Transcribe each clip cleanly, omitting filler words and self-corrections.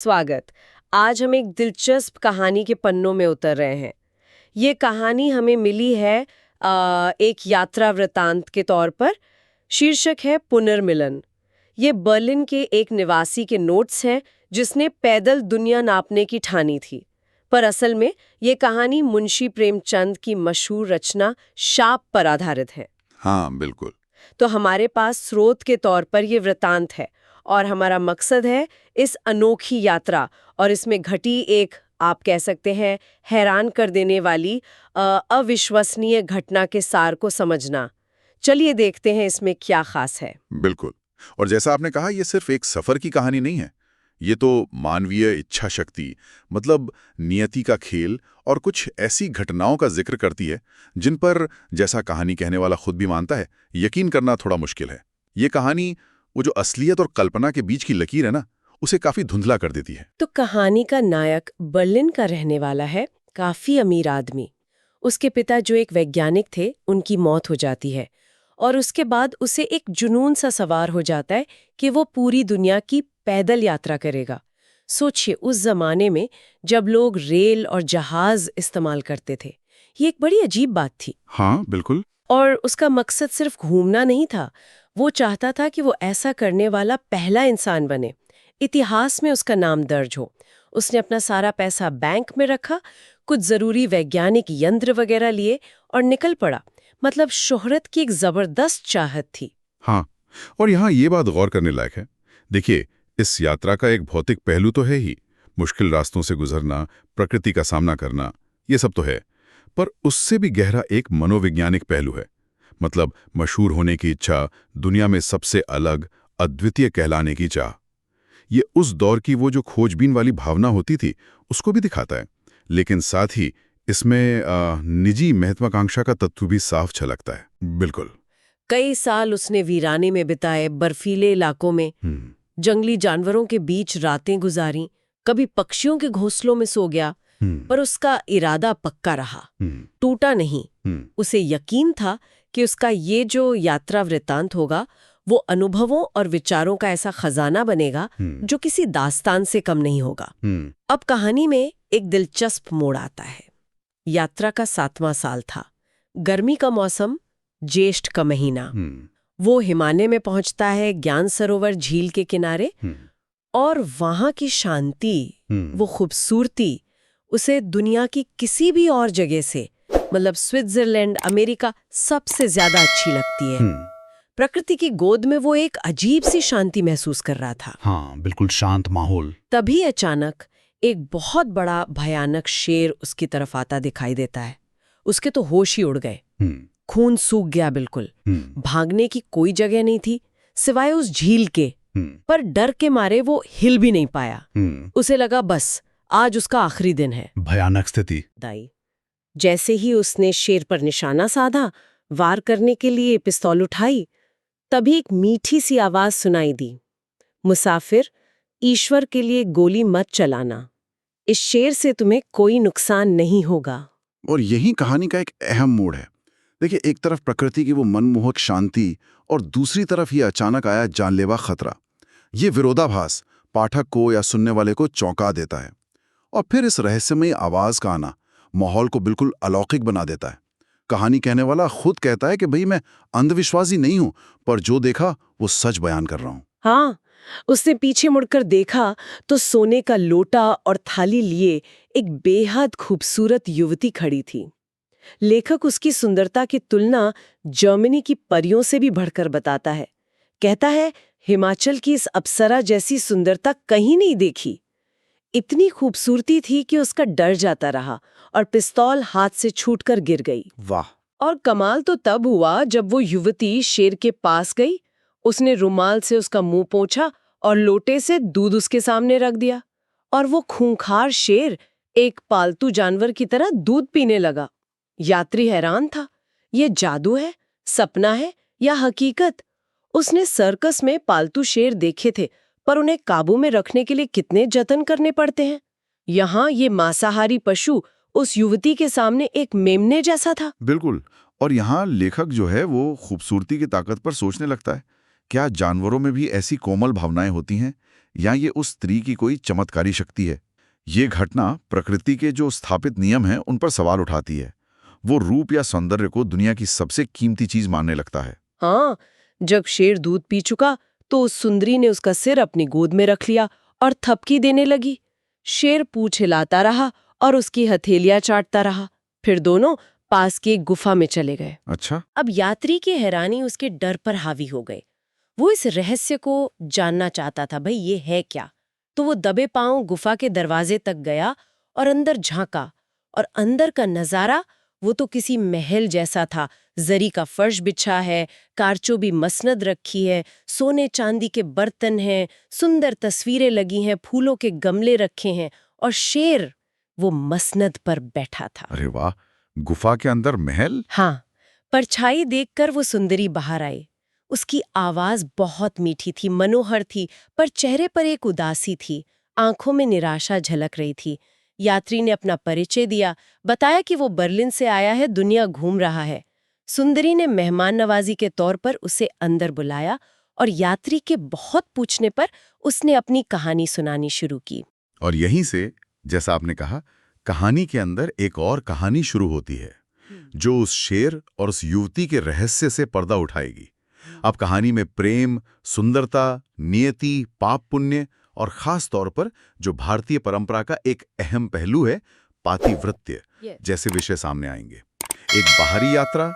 स्वागत। आज हम एक दिलचस्प कहानी के पन्नों में उतर रहे हैं। ये कहानी हमें मिली है एक यात्रा वृतांत के तौर पर। शीर्षक है पुनर्मिलन। ये बर्लिन के एक निवासी के नोट्स हैं जिसने पैदल दुनिया नापने की ठानी थी। पर असल में ये कहानी मुंशी प्रेमचंद की मशहूर रचना शाप पर आधारित है। हाँ, बिल्कुल। तो हमारे पास स्रोत के तौर पर ये वृतांत है और हमारा मकसद है इस अनोखी यात्रा और इसमें घटी एक, आप कह सकते हैं, हैरान कर देने वाली अविश्वसनीय घटना के सार को समझना। चलिए देखते हैं इसमें क्या खास है। बिल्कुल। और जैसा आपने कहा, ये सिर्फ एक सफर की कहानी नहीं है। ये तो मानवीय इच्छा शक्ति, मतलब नियति का खेल और कुछ ऐसी घटनाओं का जिक्र करती है जिन पर, जैसा कहानी कहने वाला खुद भी मानता है, यकीन करना थोड़ा मुश्किल है। ये कहानी वो जो असलियत और कल्पना के बीच की लकीर है ना, उसे काफी धुंधला कर देती है। तो कहानी का नायक बर्लिन का रहने वाला है, काफी अमीर आदमी। उसके पिता जो एक वैज्ञानिक थे, उनकी मौत हो जाती है और उसके बाद उसे एक जुनून सा सवार हो जाता है कि वो पूरी दुनिया की पैदल यात्रा करेगा। सोचिए, उस जमाने में जब लोग रेल और जहाज इस्तेमाल करते थे, ये एक बड़ी अजीब बात थी। हाँ, बिल्कुल। और उसका मकसद सिर्फ घूमना नहीं था, वो चाहता था कि वो ऐसा करने वाला पहला इंसान बने, इतिहास में उसका नाम दर्ज हो। उसने अपना सारा पैसा बैंक में रखा, कुछ जरूरी वैज्ञानिक यंत्र वगैरह लिए और निकल पड़ा। मतलब शोहरत की एक जबरदस्त चाहत थी। हाँ, और यहाँ ये बात गौर करने लायक है। देखिए, इस यात्रा का एक भौतिक पहलू तो है ही। मुश्किल रास्तों से गुजरना, प्रकृति का सामना करना, ये सब तो है। पर उससे भी गहरा एक मनोवैज्ञानिक पहलू है। मतलब मशहूर होने की इच्छा, दुनिया में सबसे अलग, अद्वितीय कहलाने की चाह। ये उस दौर की वो जो खोजबीन वाली भावना होती थी, उसको भी दिखाता है। लेकिन साथ ही इसमें निजी महत्वाकांक्षा का तत्व भी साफ झलकता है। बिल्कुल। कई साल उसने वीराने में बिताए, बर्फीले इलाकों में, जंगली जानवरों के बीच रातें गुजारी, कभी पक्षियों के घोंसलों में सो गया। पर उसका इरादा पक्का रहा, टूटा नहीं। उसे यकीन था कि उसका ये जो यात्रा वृत्तांत होगा, वो अनुभवों और विचारों का ऐसा खजाना बनेगा जो किसी दास्तान से कम नहीं होगा। अब कहानी में एक दिलचस्प मोड़ आता है। यात्रा का 7वां साल था, गर्मी का मौसम, ज्येष्ठ का महीना। वो हिमालय में पहुंचता है, ज्ञान सरोवर झील के किनारे, और वहां की शांति, वो खूबसूरती उसे दुनिया की किसी भी और जगह से, मतलब स्विट्जरलैंड, अमेरिका, सबसे ज्यादा अच्छी लगती है। प्रकृति की गोद में वो एक अजीब सी शांति महसूस कर रहा था। हाँ, बिल्कुल शांत माहौल। तभी अचानक एक बहुत बड़ा भयानक शेर उसकी तरफ आता दिखाई देता है। उसके तो होश ही उड़ गए, खून सूख गया बिल्कुल। भागने की कोई जगह नहीं थी सिवाय उस झील के। पर डर के मारे वो हिल भी नहीं पाया। उसे लगा बस आज उसका आखिरी दिन है। भयानक स्थिति। दाई जैसे ही उसने शेर पर निशाना साधा, वार करने के लिए पिस्तौल उठाई, तभी एक मीठी सी आवाज सुनाई दी, मुसाफिर, ईश्वर के लिए गोली मत चलाना, इस शेर से तुम्हें कोई नुकसान नहीं होगा। और यही कहानी का एक अहम मोड़ है। देखिए, एक तरफ प्रकृति की वो मनमोहक शांति और दूसरी तरफ ये अचानक आया जानलेवा खतरा। ये विरोधाभास पाठक को या सुनने वाले को चौंका देता है। और फिर इस रहस्यमयी आवाज का आना माहौल को बिल्कुल अलौकिक बना देता है। कहानी कहने वाला खुद कहता है कि भाई, मैं अंधविश्वासी नहीं हूं, पर जो देखा वो सच बयान कर रहा हूं। हाँ, उसने पीछे मुड़कर देखा तो सोने का लोटा और थाली लिए एक बेहद खूबसूरत युवती खड़ी थी। लेखक उसकी सुंदरता की तुलना जर्मनी की परियों से भी बढ़कर बताता है। कहता है, हिमाचल की इस अप्सरा जैसी सुंदरता कहीं नहीं देखी। इतनी खूबसूरती थी कि उसका डर जाता रहा और पिस्तौल हाथ से छूटकर गिर गई। वाह! और कमाल तो तब हुआ जब वो युवती शेर के पास गई। उसने रुमाल से उसका मुंह पोंछा और लोटे से दूध उसके सामने रख दिया, और वो खूंखार शेर एक पालतू जानवर की तरह दूध पीने लगा। यात्री हैरान था, ये जादू है, सपना है या हकीकत? उसने सर्कस में पालतू शेर देखे थे, पर उन्हें काबू में रखने के लिए कितने जतन करने पड़ते हैं। यहाँ ये मांसाहारी पशु उस युवती के सामने एक मेमने जैसा था। बिल्कुल। और यहाँ लेखक जो है वो खूबसूरती की ताकत पर सोचने लगता है। क्या जानवरों में भी ऐसी कोमल भावनाएं होती हैं? या ये उस स्त्री की कोई चमत्कारी शक्ति है? ये घटना प्रकृति के जो स्थापित नियम हैं उन पर सवाल उठाती है। वो रूप या सौंदर्य को दुनिया की सबसे कीमती चीज मानने लगता है। हाँ, जब शेर दूध पी चुका तो उस सुंदरी ने उसका सिर अपनी गोद में रख लिया और थपकी देने लगी। शेर पूंछ हिलाता रहा और उसकी हथेलियां चाटता रहा। फिर दोनों पास की एक गुफा में चले गए। अच्छा। अब यात्री की हैरानी उसके डर पर हावी हो गई। वो इस रहस्य को जानना चाहता था, भाई ये है क्या? तो वो दबे पांव गुफा के दरवाजे तक गया और अंदर झांका, और अंदर का नजारा वो तो किसी महल जैसा था। जरी का फर्श बिछा है, कारचोबी मसनद रखी है, सोने चांदी के बर्तन हैं, सुंदर तस्वीरें लगी हैं, फूलों के गमले रखे हैं, और शेर वो मसनद पर बैठा था। अरे वाह, गुफा के अंदर महल? हाँ, परछाई देखकर वो सुंदरी बाहर आई। उसकी आवाज बहुत मीठी थी, मनोहर थी, पर चेहरे पर एक उदासी थी, आंखों में निराशा झलक रही थी। यात्री ने अपना परिचय दिया, बताया कि वो बर्लिन से आया है, दुनिया घूम रहा है। सुंदरी ने मेहमान नवाजी के तौर पर उसे अंदर बुलाया और यात्री के बहुत पूछने पर उसने अपनी कहानी सुनानी शुरू की। और यहीं से, जैसा आपने कहा, कहानी के अंदर एक और कहानी शुरू होती है, जो उस शेर और उस युवती के रहस्य से पर्दा उठाएगी। अब कहानी में प्रेम, सुंदरता, नियति, पाप पुण्य और खास तौर पर जो भारतीय परंपरा का एक अहम पहलू है, पातिव्रत्य, जैसे विषय सामने आएंगे। एक बाहरी यात्रा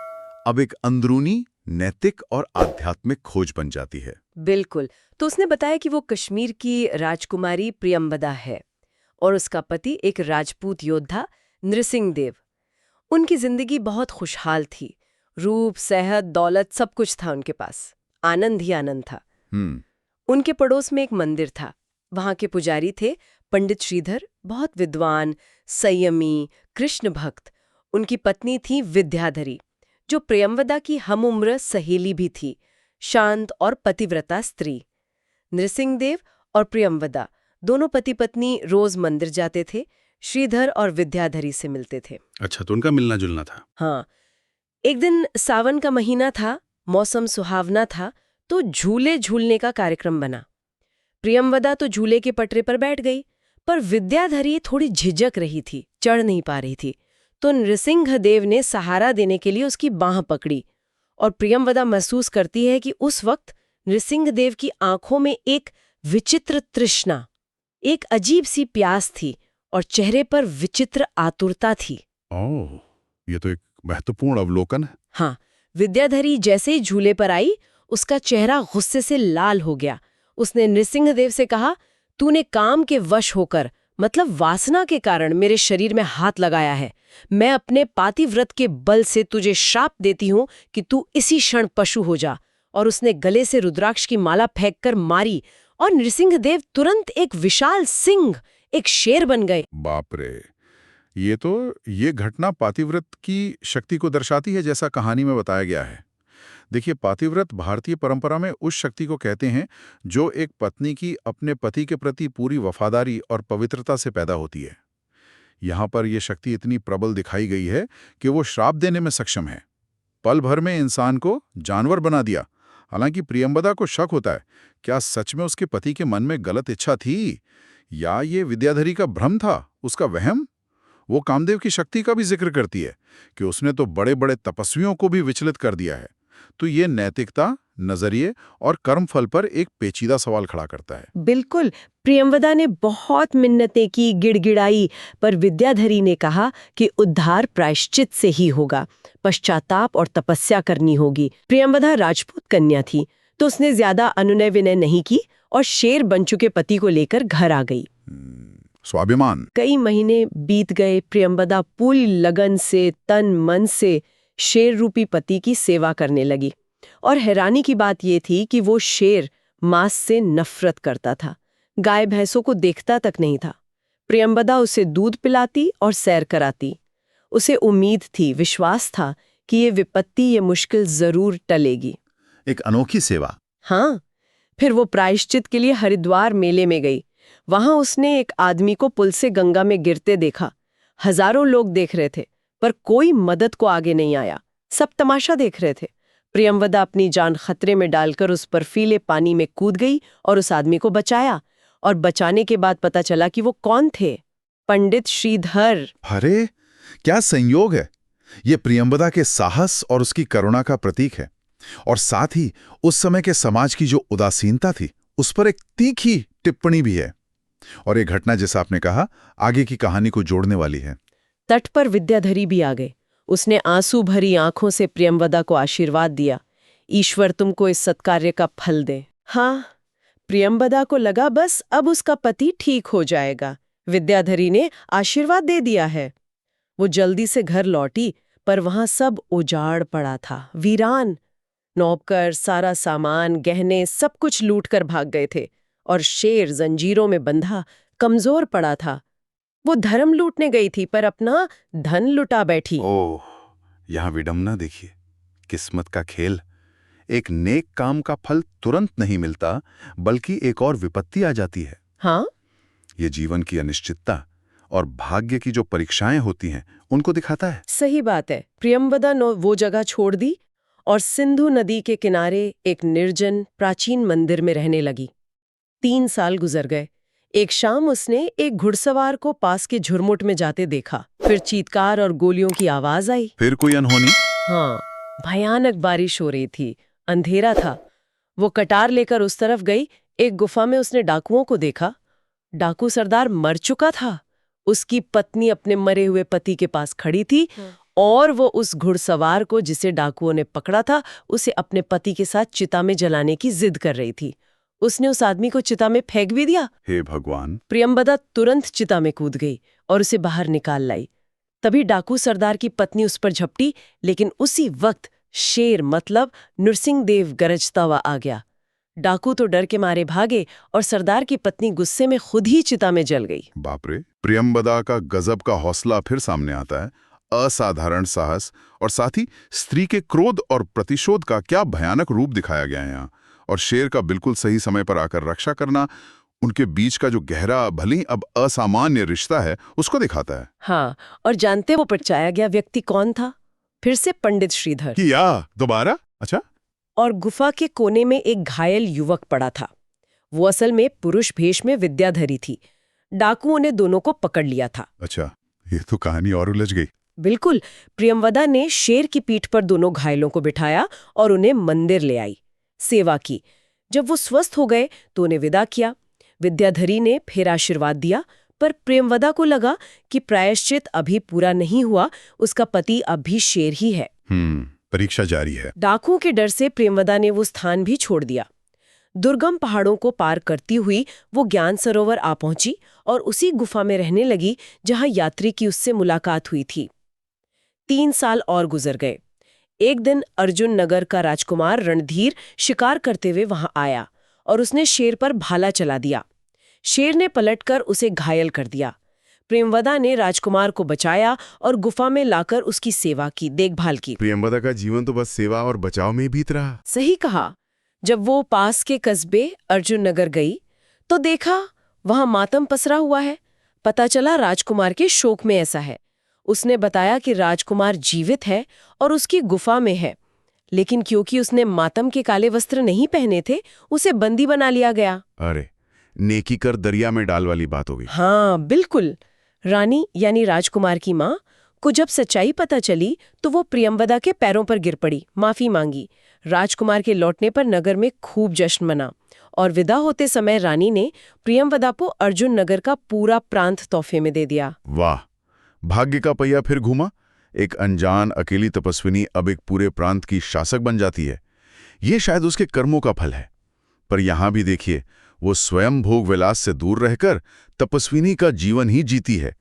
अब एक अंदरूनी, नैतिक और आध्यात्मिक खोज बन जाती है। बिल्कुल। तो उसने बताया कि वो कश्मीर की राजकुमारी प्रियंवदा है और उसका पति एक राजपूत योद्धा नृसिंह देव। उनकी जिंदगी बहुत खुशहाल थी। रूप, सेहत, दौलत सब कुछ था उनके पास। आनंद ही आनंद था। उनके पड़ोस में एक मंदिर था। वहां के पुजारी थे पंडित श्रीधर, बहुत विद्वान, संयमी, कृष्ण भक्त। उनकी पत्नी थी विद्याधरी, जो प्रियंवदा की हमउम्र सहेली भी थी, शांत और पतिव्रता स्त्री। नृसिंह देव और प्रियंवदा दोनों पति पत्नी रोज मंदिर जाते थे, श्रीधर और विद्याधरी से मिलते थे। अच्छा, तो उनका मिलना जुलना था। हाँ, एक दिन सावन का महीना था, मौसम सुहावना था, तो झूले झूलने का कार्यक्रम बना। प्रियंवदा तो झूले के पटरे पर बैठ गई, पर विद्याधरी थोड़ी झिझक रही थी, चढ़ नहीं पा रही थी। तो नृसिंह देव ने सहारा देने के लिए उसकी बांह पकड़ी, और प्रियंवदा महसूस करती है कि उस वक्त नृसिंह देव की आंखों में एक विचित्र तृष्णा, एक अजीब सी प्यास थी, और चेहरे पर विचित्र आतुरता थी। ओह, ये तो एक महत्वपूर्ण अवलोकन है। हाँ, विद्याधरी जैसे ही झूले पर आई, उसका चेहरा गुस्से से लाल हो गया। उसने नृसिंह देव से कहा, तूने काम के वश होकर, मतलब वासना के कारण, मेरे शरीर में हाथ लगाया है। मैं अपने पातिव्रत के बल से तुझे श्राप देती हूं कि तू इसी क्षण पशु हो जा। और उसने गले से रुद्राक्ष की माला फेंककर मारी, और नृसिंह देव तुरंत एक विशाल सिंह, एक शेर बन गए। बाप रे, ये घटना पातिव्रत की शक्ति को दर्शाती है, जैसा कहानी में बताया गया है। देखिए, पातिव्रत भारतीय परंपरा में उस शक्ति को कहते हैं जो एक पत्नी की अपने पति के प्रति पूरी वफादारी और पवित्रता से पैदा होती है। यहाँ पर यह शक्ति इतनी प्रबल दिखाई गई है कि वो श्राप देने में सक्षम है। पल भर में इंसान को जानवर बना दिया। हालांकि प्रियंवदा को शक होता है, क्या सच में उसके पति के मन में गलत इच्छा थी, या ये विद्याधरी का भ्रम था, उसका वहम? वो कामदेव की शक्ति का भी जिक्र करती है कि उसने तो बड़े बड़े तपस्वियों को भी विचलित कर दिया है। तो ये नैतिकता, नजरिए और कर्मफल पर एक पेचीदा सवाल खड़ा करता है। बिल्कुल। प्रियंवदा ने बहुत मिन्नतें की, गिड़गिड़ाई, पर विद्याधरी ने कहा कि उद्धार प्रायश्चित से ही होगा, पश्चाताप और तपस्या करनी होगी। प्रियंवदा राजपूत कन्या थी, तो उसने ज्यादा अनुनय विनय नहीं की और शेर बन चुके पति को लेकर घर आ गई। स्वाभिमान। कई महीने बीत गए। प्रियंवदा पूरी लगन से, तन मन से शेर रूपी पति की सेवा करने लगी। और हैरानी की बात यह थी कि वो शेर मांस से नफरत करता था, गाय भैंसों को देखता तक नहीं था। प्रियंवदा उसे दूध पिलाती और सैर कराती। उसे उम्मीद थी, विश्वास था कि ये विपत्ति, ये मुश्किल जरूर टलेगी। एक अनोखी सेवा। हाँ, फिर वो प्रायश्चित के लिए हरिद्वार मेले में गई। वहां उसने एक आदमी को पुल से गंगा में गिरते देखा। हजारों लोग देख रहे थे, पर कोई मदद को आगे नहीं आया। सब तमाशा देख रहे थे। प्रियंवदा अपनी जान खतरे में डालकर उस बर्फीले पानी में कूद गई और उस आदमी को बचाया। और बचाने के बाद पता चला कि वो कौन थे, पंडित श्रीधर। अरे क्या संयोग है! ये प्रियंवदा के साहस और उसकी करुणा का प्रतीक है, और साथ ही उस समय के समाज की जो उदासीनता थी उस पर एक तीखी टिप्पणी भी है। और ये घटना, जैसा आपने कहा, आगे की कहानी को जोड़ने वाली है। तट पर विद्याधरी भी आ गए। उसने आंसू भरी आंखों से प्रियंवदा को आशीर्वाद दिया, ईश्वर तुमको इस सत्कार्य का फल दे। हाँ, प्रियंवदा को लगा बस अब उसका पति ठीक हो जाएगा, विद्याधरी ने आशीर्वाद दे दिया है। वो जल्दी से घर लौटी, पर वहां सब उजाड़ पड़ा था, वीरान। नौकर, सारा सामान, गहने सब कुछ लूट कर भाग गए थे, और शेर जंजीरों में बंधा कमजोर पड़ा था। वो धर्म लूटने गई थी पर अपना धन लुटा बैठी। ओह, यहाँ विडंबना देखिए, किस्मत का खेल। एक नेक काम का फल तुरंत नहीं मिलता, बल्कि एक और विपत्ति आ जाती है। हाँ, ये जीवन की अनिश्चितता और भाग्य की जो परीक्षाएं होती हैं, उनको दिखाता है। सही बात है। प्रियंवदा ने वो जगह छोड़ दी और सिंधु नदी के किनारे एक निर्जन प्राचीन मंदिर में रहने लगी। 3 साल गुजर गए। एक शाम उसने एक घुड़सवार को पास के झुरमुट में जाते देखा। फिर चीत्कार और गोलियों की आवाज आई। फिर कोई अनहोनी? हाँ, भयानक बारिश हो रही थी, अंधेरा था। वो कटार लेकर उस तरफ गई। एक गुफा में उसने डाकुओं को देखा। डाकू सरदार मर चुका था। उसकी पत्नी अपने मरे हुए पति के पास खड़ी थी, और वो उस घुड़सवार को, जिसे डाकुओं ने पकड़ा था, उसे अपने पति के साथ चिता में जलाने की जिद कर रही थी। उसने उस आदमी को चिता में फेंक भी दिया। हे भगवान! प्रियंवदा तुरंत चिता में कूद गई और उसे बाहर निकाल लाई। तभी डाकू सरदार की पत्नी उस पर झपटी, लेकिन उसी वक्त शेर मतलब नृसिंहदेव गरजता हुआ आ गया। डाकू तो डर के मारे भागे और सरदार की पत्नी गुस्से में खुद ही चिता में जल गई। बाप रे! प्रियंवदा का गजब का हौसला फिर सामने आता है। असाधारण साहस, और साथ ही स्त्री के क्रोध और प्रतिशोध का क्या भयानक रूप दिखाया गया है यहाँ। और शेर का बिल्कुल सही समय पर आकर रक्षा करना, उनके बीच का जो गहरा, भले ही अब असामान्य रिश्ता है, उसको दिखाता है। हाँ, और जानते वो परचाया गया व्यक्ति कौन था? फिर से पंडित श्रीधर। किया दोबारा? अच्छा। और गुफा के कोने में एक घायल युवक पड़ा था। वो असल में पुरुष भेष में विद्याधरी थी। डाकुओं ने दोनों को पकड़ लिया था। अच्छा, ये तो कहानी और उलझ गई। बिल्कुल। प्रियंवदा ने शेर की पीठ पर दोनों घायलों को बिठाया और उन्हें मंदिर ले आई, सेवा की। जब वो स्वस्थ हो गए तो उन्हें विदा किया। विद्याधरी ने फिर आशीर्वाद दिया, पर प्रियंवदा को लगा कि प्रायश्चित अभी पूरा नहीं हुआ, उसका पति अब भी शेर ही है। परीक्षा जारी है। डाकुओं के डर से प्रियंवदा ने वो स्थान भी छोड़ दिया। दुर्गम पहाड़ों को पार करती हुई वो ज्ञान सरोवर आ पहुंची और उसी गुफा में रहने लगी जहां यात्री की उससे मुलाकात हुई थी। 3 साल और गुजर गए। एक दिन अर्जुन नगर का राजकुमार रणधीर शिकार करते हुए वहां आया और उसने शेर पर भाला चला दिया। शेर ने पलटकर उसे घायल कर दिया। प्रियंवदा ने राजकुमार को बचाया और गुफा में लाकर उसकी सेवा की, देखभाल की। प्रियंवदा का जीवन तो बस सेवा और बचाव में ही बीत रहा। सही कहा। जब वो पास के कस्बे अर्जुन नगर गई तो देखा वहां मातम पसरा हुआ है। पता चला राजकुमार के शोक में ऐसा है। उसने बताया कि राजकुमार जीवित है और उसकी गुफा में है, लेकिन क्योंकि उसने मातम के काले वस्त्र नहीं पहने थे, उसे बंदी बना लिया गया। अरे, नेकी कर दरिया में डाल वाली बात हो गई। हाँ, बिल्कुल। रानी यानी राजकुमार की माँ को जब सच्चाई पता चली तो वो प्रियंवदा के पैरों पर गिर पड़ी, माफी मांगी। राजकुमार के लौटने पर नगर में खूब जश्न मना और विदा होते समय रानी ने प्रियंवदा को अर्जुन नगर का पूरा प्रांत तोहफे में दे दिया। वाह, भाग्य का पहिया फिर घूमा। एक अनजान अकेली तपस्विनी अब एक पूरे प्रांत की शासक बन जाती है। ये शायद उसके कर्मों का फल है। पर यहां भी देखिए, वो स्वयं भोग विलास से दूर रहकर तपस्विनी का जीवन ही जीती है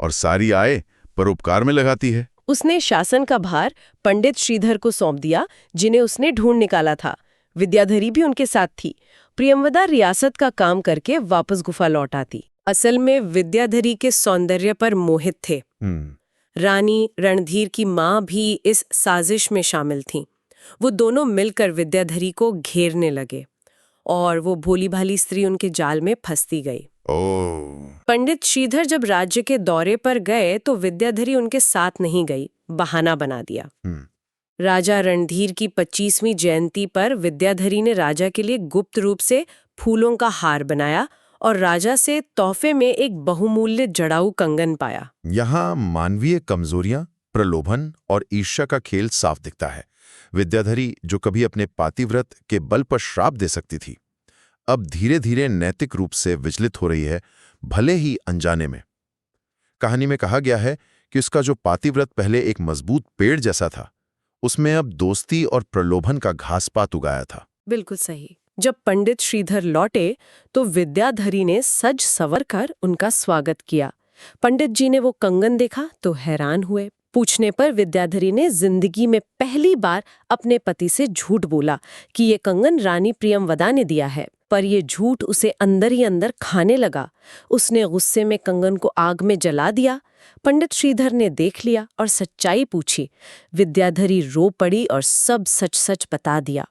और सारी आय परोपकार में लगाती है। उसने शासन का भार पंडित श्रीधर को सौंप दिया, जिन्हें उसने ढूंढ निकाला था। विद्याधरी भी उनके साथ थी। प्रियंवदा रियासत का काम करके वापस गुफा लौट आती। असल में विद्याधरी के सौंदर्य पर मोहित थे। रानी रणधीर की माँ भी इस साजिश में शामिल थीं। वो दोनों मिलकर विद्याधरी को घेरने लगे और वो भोली भाली स्त्री उनके जाल में फंसती गई। पंडित श्रीधर जब राज्य के दौरे पर गए तो विद्याधरी उनके साथ नहीं गई, बहाना बना दिया। राजा रणधीर की 25वीं जयंती पर विद्याधरी ने राजा के लिए गुप्त रूप से फूलों का हार बनाया और राजा से तोहफे में एक बहुमूल्य जड़ाऊ कंगन पाया। यहाँ मानवीय कमजोरियां, प्रलोभन और ईर्ष्या का खेल साफ दिखता है। विद्याधरी, जो कभी अपने पातिव्रत के बल पर श्राप दे सकती थी, अब धीरे धीरे नैतिक रूप से विचलित हो रही है, भले ही अनजाने में। कहानी में कहा गया है कि उसका जो पातिव्रत पहले एक मजबूत पेड़ जैसा था, उसमें अब दोस्ती और प्रलोभन का घासपात उगाया था। बिल्कुल सही। जब पंडित श्रीधर लौटे तो विद्याधरी ने सज संवर कर उनका स्वागत किया। पंडित जी ने वो कंगन देखा तो हैरान हुए। पूछने पर विद्याधरी ने जिंदगी में पहली बार अपने पति से झूठ बोला कि ये कंगन रानी प्रियंवदा ने दिया है, पर ये झूठ उसे अंदर ही अंदर खाने लगा। उसने गुस्से में कंगन को आग में जला दिया। पंडित श्रीधर ने देख लिया और सच्चाई पूछी। विद्याधरी रो पड़ी और सब सच सच बता दिया।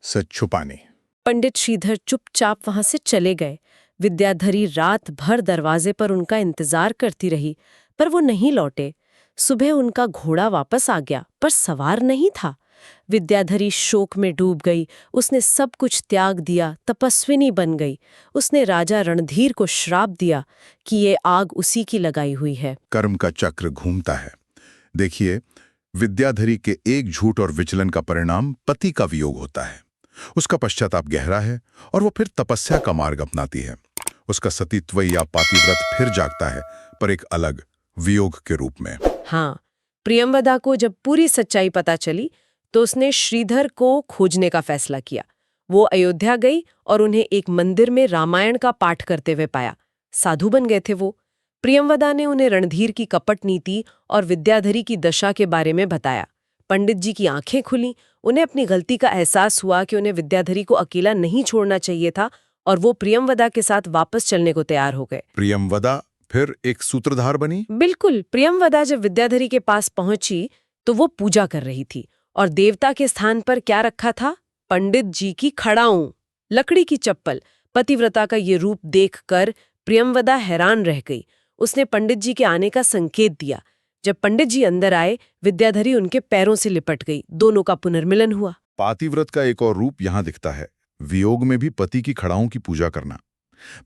सच छुपाने। पंडित श्रीधर चुपचाप वहां से चले गए। विद्याधरी रात भर दरवाजे पर उनका इंतजार करती रही, पर वो नहीं लौटे। सुबह उनका घोड़ा वापस आ गया, पर सवार नहीं था। विद्याधरी शोक में डूब गई। उसने सब कुछ त्याग दिया, तपस्विनी बन गई। उसने राजा रणधीर को श्राप दिया कि ये आग उसी की लगाई हुई है। कर्म का चक्र घूमता है। देखिए, विद्याधरी के एक झूठ और विचलन का परिणाम पति का वियोग होता है। उसका पश्चाताप गहरा है और वो फिर तपस्या का मार्ग अपनाती है। उसका सतीत्व या पातिव्रत फिर जागता है, पर एक अलग वियोग के रूप में। हाँ, प्रियंवदा को जब पूरी सच्चाई पता चली तो उसने श्रीधर को खोजने का फैसला किया। वो अयोध्या गई और उन्हें एक मंदिर में रामायण का पाठ करते हुए पाया। साधु बन गए थे वो। प्रियंवदा ने उन्हें रणधीर की कपट नीति और विद्याधरी की दशा के बारे में बताया। पंडित जी की आंखें खुली। उन्हें अपनी गलती का एहसास हुआ कि उन्हें विद्याधरी को अकेला नहीं छोड़ना चाहिए था, और वो प्रियंवदा के साथ वापस चलने को तैयार हो गए। प्रियंवदा फिर एक सूत्रधार बनी। बिल्कुल। प्रियंवदा जब विद्याधरी के पास पहुंची तो वो पूजा कर रही थी, और देवता के स्थान पर क्या रखा था? पंडित जी की खड़ाऊं, लकड़ी की चप्पल। पतिव्रता का ये रूप देखकर प्रियंवदा हैरान रह गई। उसने पंडित जी के आने का संकेत दिया। जब पंडित जी अंदर आए, विद्याधरी उनके पैरों से लिपट गई। दोनों का पुनर्मिलन हुआ। पातिव्रत का एक और रूप यहां दिखता है, वियोग में भी पति की खड़ाओं की पूजा करना।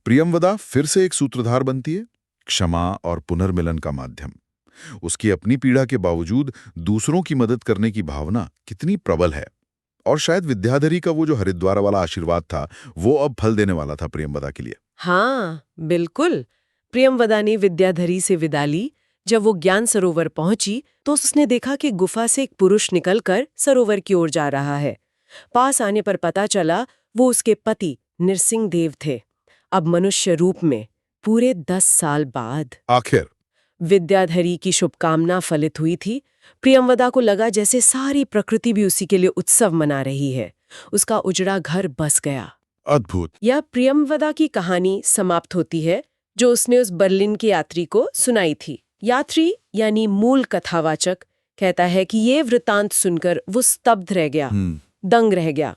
प्रियंवदा फिर से एक सूत्रधार बनती है, क्षमा और पुनर्मिलन का माध्यम। उसकी अपनी पीड़ा के बावजूद दूसरों की मदद करने की भावना कितनी प्रबल है। और शायद विद्याधरी का वो जो हरिद्वार वाला आशीर्वाद था, वो अब फल देने वाला था प्रियंवदा के लिए। हाँ, बिल्कुल। प्रियंवदा ने विद्याधरी से विदा ली। जब वो ज्ञान सरोवर पहुंची तो उसने देखा कि गुफा से एक पुरुष निकलकर सरोवर की ओर जा रहा है। पास आने पर पता चला वो उसके पति नृसिंह देव थे, अब मनुष्य रूप में, पूरे 10 साल बाद। आखिर विद्याधरी की शुभकामना फलित हुई थी। प्रियंवदा को लगा जैसे सारी प्रकृति भी उसी के लिए उत्सव मना रही है। उसका उजड़ा घर बस गया। अद्भुत। यह प्रियंवदा की कहानी समाप्त होती है, जो उसने उस बर्लिन के यात्री को सुनाई थी। यात्री यानी मूल कथावाचक कहता है कि ये वृतांत सुनकर वो स्तब्ध रह गया, दंग रह गया।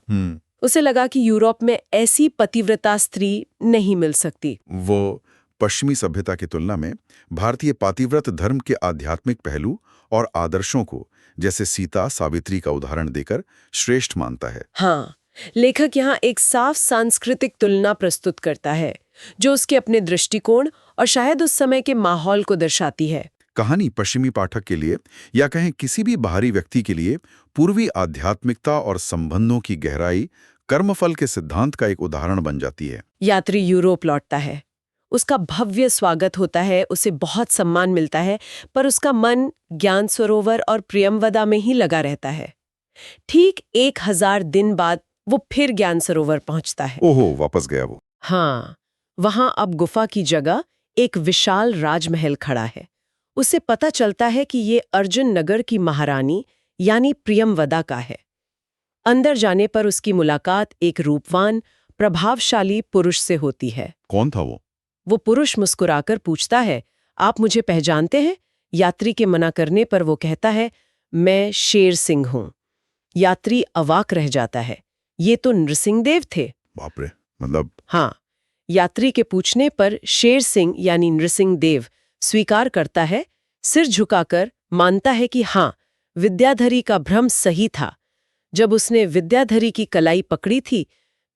उसे लगा कि यूरोप में ऐसी पतिव्रता स्त्री नहीं मिल सकती। वो पश्चिमी सभ्यता की तुलना में भारतीय पातिव्रत धर्म के आध्यात्मिक पहलू और आदर्शों को, जैसे सीता सावित्री का उदाहरण देकर, श्रेष्ठ मानता है। हाँ, लेखक यहाँ एक साफ सांस्कृतिक तुलना प्रस्तुत करता है, जो उसके अपने दृष्टिकोण और शायद उस समय के माहौल को दर्शाती है। कहानी पश्चिमी पाठक के लिए, या कहें किसी भी बाहरी व्यक्ति के लिए, पूर्वी आध्यात्मिकता और संबंधों की गहराई, कर्मफल के सिद्धांत का एक उदाहरण बन जाती है। यात्री यूरोप लौटता है। उसका भव्य स्वागत होता है, उसे बहुत सम्मान मिलता है, पर उसका मन ज्ञान सरोवर और प्रियंवदा में ही लगा रहता है। ठीक 1000 दिन बाद वो फिर ज्ञान सरोवर पहुंचता है। ओहो, वापस गया वो। हाँ, वहां अब गुफा की जगह एक विशाल राजमहल खड़ा है। उसे पता चलता है कि ये अर्जुन नगर की महारानी यानी प्रियंवदा का है। अंदर जाने पर उसकी मुलाकात एक रूपवान, प्रभावशाली पुरुष से होती है। कौन था वो? वो पुरुष मुस्कुराकर पूछता है, आप मुझे पहचानते हैं? यात्री के मना करने पर वो कहता है, मैं शेर सिंह हूं। यात्री अवाक रह जाता है, ये तो नृसिंह देव थे। बाप रे, मतलब? हाँ। यात्री के पूछने पर शेर सिंह यानी नृसिंह देव स्वीकार करता है, सिर झुकाकर मानता है कि हाँ, विद्याधरी का भ्रम सही था। जब उसने विद्याधरी की कलाई पकड़ी थी,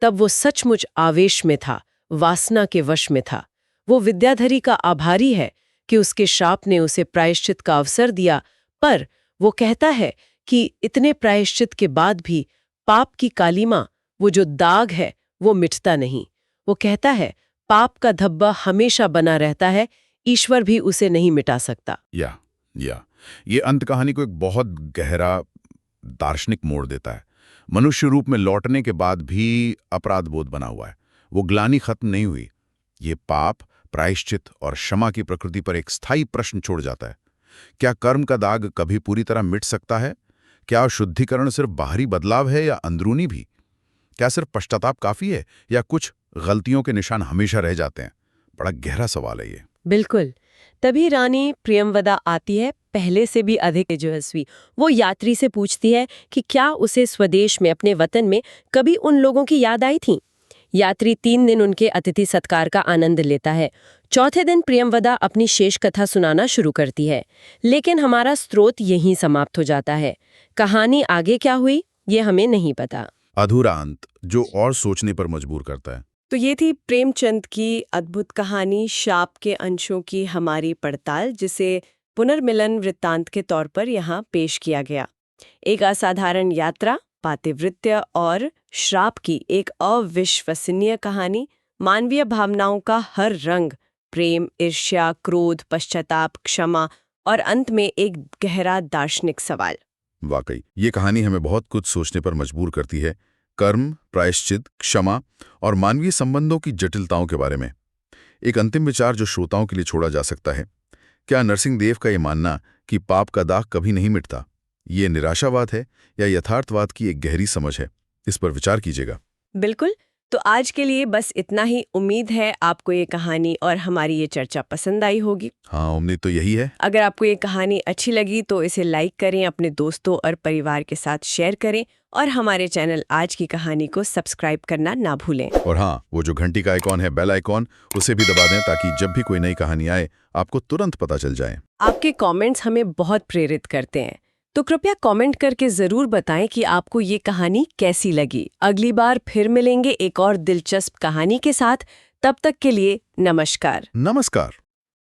तब वो सचमुच आवेश में था। वासना के वश में था। वो विद्याधरी का आभारी है कि उसके श्राप ने उसे प्रायश्चित का अवसर दिया, पर वो कहता है कि इतने प्रायश्चित के बाद भी पाप की कालीमा, वो जो दाग है, वो मिटता नहीं। वो कहता है पाप का धब्बा हमेशा बना रहता है, ईश्वर भी उसे नहीं मिटा सकता। या ये अंत कहानी को एक बहुत गहरा दार्शनिक मोड़ देता है। मनुष्य रूप में लौटने के बाद भी अपराध बोध बना हुआ है। वो ग्लानि खत्म नहीं हुई। ये पाप, प्रायश्चित और क्षमा की प्रकृति पर एक स्थायी प्रश्न छोड़ जाता है। क्या कर्म का दाग कभी पूरी तरह मिट सकता है? क्या शुद्धिकरण सिर्फ बाहरी बदलाव है या अंदरूनी भी? क्या सिर्फ पश्चाताप काफी है या कुछ गलतियों के निशान हमेशा रह जाते हैं? बड़ा गहरा सवाल है ये। बिल्कुल। तभी रानी प्रियंवदा आती है, पहले से भी अधिक तेजस्वी। वो यात्री से पूछती है कि क्या उसे स्वदेश में, अपने वतन में कभी उन लोगों की याद आई थी। यात्री 3 दिन उनके अतिथि सत्कार का आनंद लेता है। चौथे दिन प्रियंवदा अपनी शेष कथा सुनाना शुरू करती है, लेकिन हमारा स्रोत यहीं समाप्त हो जाता है। कहानी आगे क्या हुई, ये हमें नहीं पता। अधूरा अंत जो और सोचने पर मजबूर करता है। तो ये थी प्रेमचंद की अद्भुत कहानी शाप के अंशों की हमारी पड़ताल, जिसे पुनर्मिलन वृत्तांत के तौर पर यहाँ पेश किया गया। एक असाधारण यात्रा, पातिव्रत्य और श्राप की एक अविश्वसनीय कहानी, मानवीय भावनाओं का हर रंग, प्रेम, ईर्ष्या, क्रोध, पश्चाताप, क्षमा और अंत में एक गहरा दार्शनिक सवाल। वाकई ये कहानी हमें बहुत कुछ सोचने पर मजबूर करती है। कर्म, प्रायश्चित, क्षमा और मानवीय संबंधों की जटिलताओं के बारे में। एक अंतिम विचार जो श्रोताओं के लिए छोड़ा जा सकता है, क्या नरसिंहदेव का ये मानना कि पाप का दाग कभी नहीं मिटता, ये निराशावाद है या यथार्थवाद की एक गहरी समझ है? इस पर विचार कीजिएगा। बिल्कुल। तो आज के लिए बस इतना ही। उम्मीद है आपको ये कहानी और हमारी ये चर्चा पसंद आई होगी। हाँ, उम्मीद तो यही है। अगर आपको ये कहानी अच्छी लगी तो इसे लाइक करें, अपने दोस्तों और परिवार के साथ शेयर करें और हमारे चैनल आज की कहानी को सब्सक्राइब करना ना भूलें। और हाँ, वो जो घंटी का आइकॉन है, बेल आइकॉन, उसे भी दबा दें ताकि जब भी कोई नई कहानी आए आपको तुरंत पता चल जाए। आपके कमेंट्स हमें बहुत प्रेरित करते हैं, तो कृपया कमेंट करके जरूर बताएं कि आपको ये कहानी कैसी लगी। अगली बार फिर मिलेंगे एक और दिलचस्प कहानी के साथ। तब तक के लिए नमस्कार। नमस्कार।